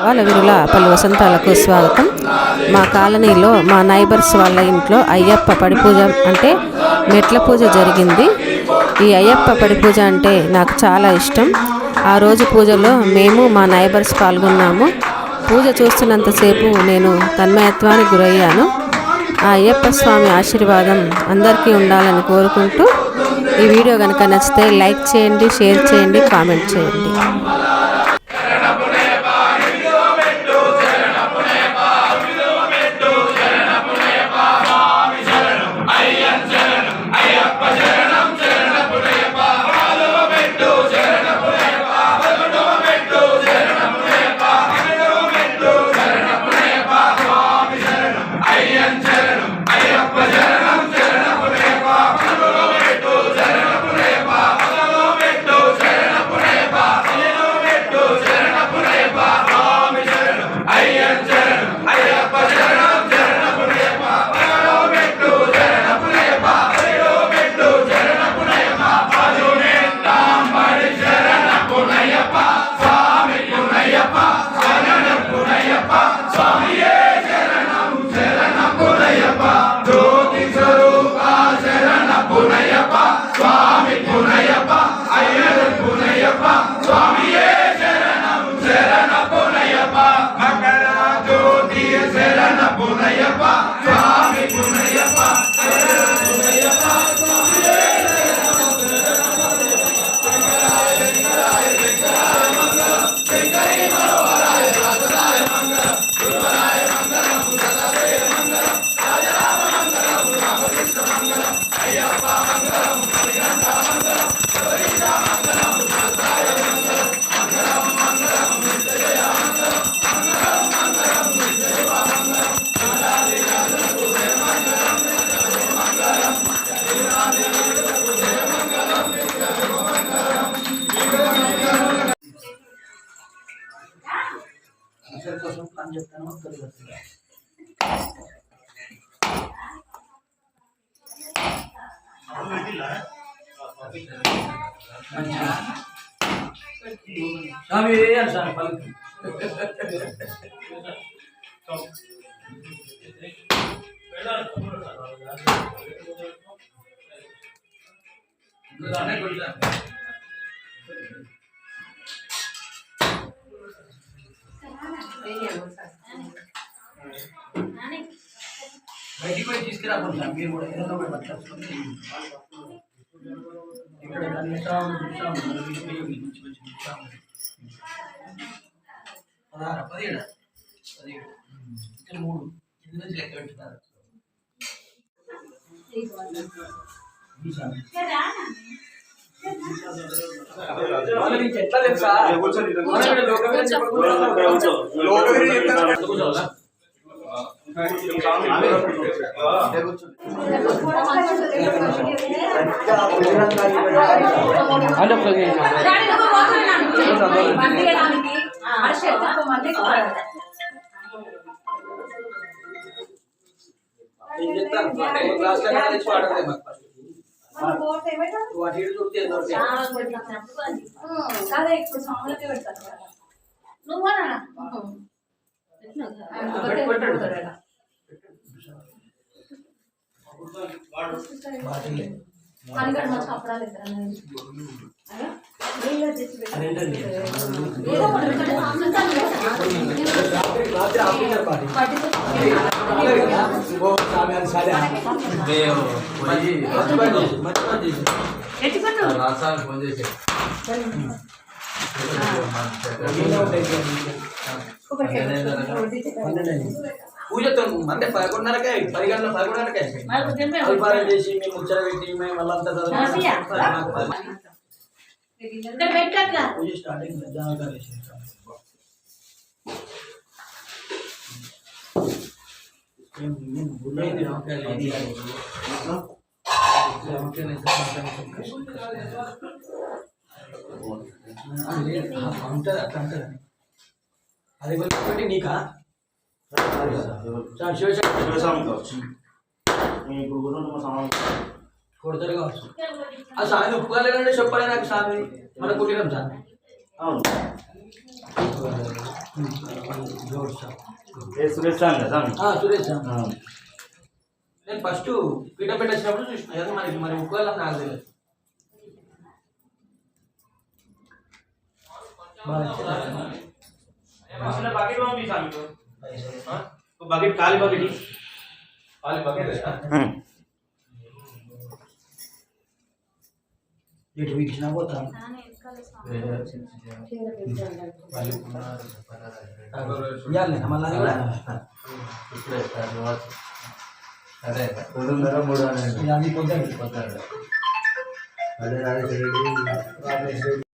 వాళ్ళ విరుల పలు వసంతాలకు స్వాగతం. మా కాలనీలో మా నైబర్స్ వాళ్ళ ఇంట్లో అయ్యప్ప పడి పూజ అంటే మెట్ల పూజ జరిగింది. ఈ అయ్యప్ప పడి పూజ అంటే నాకు చాలా ఇష్టం. ఆ రోజు పూజలో మేము మా నైబర్స్ పాల్గొన్నాము. పూజ చూస్తున్నంతసేపు నేను తన్మయత్వానికి గురయ్యాను. ఆ అయ్యప్ప స్వామి ఆశీర్వాదం అందరికీ ఉండాలని కోరుకుంటూ ఈ వీడియో కనుక నచ్చితే లైక్ చేయండి, షేర్ చేయండి, కామెంట్ చేయండి. బయటికి పోయి తీసుకురాకుండా మీరు కూడా ఏదో ఒకటి పట్టాల్సుకుంటే ఇక్కడ కనీసం 17 ఇక్కడ 3 ఇది నుంచి లెక్క పెట్టున్నారు. ఎట్లా తెలుసా పూజతో అంటే 11:30కే 10 గంటల 11:30కే అల్పారం చేసి మేము ముచ్చట పెట్టి మేము వాళ్ళంతా పూజ స్టార్టింగ్ జాగ్రత్తగా చేసేస్తాం. అది నీకా కొడతారు కావచ్చు. ఆ స్వామి ఒప్పుకోలేదంటే చెప్పలే నాకు స్వామి మన కుటీరం స్వామి. అవును సురేష్ సార్ కదా సురేష్ నేను ఫస్ట్ పీట పెట్టేసినప్పుడు చూసిన కదా మరి ముక్కలు నాకు తెలియదు बकेट में भी शामिल हो तो बकेट काली बकेट ఇటు వీక్షణ పోతాం ఇవ్వాలి మళ్ళీ అదే 2:30 3 అది పొద్దున్న అదే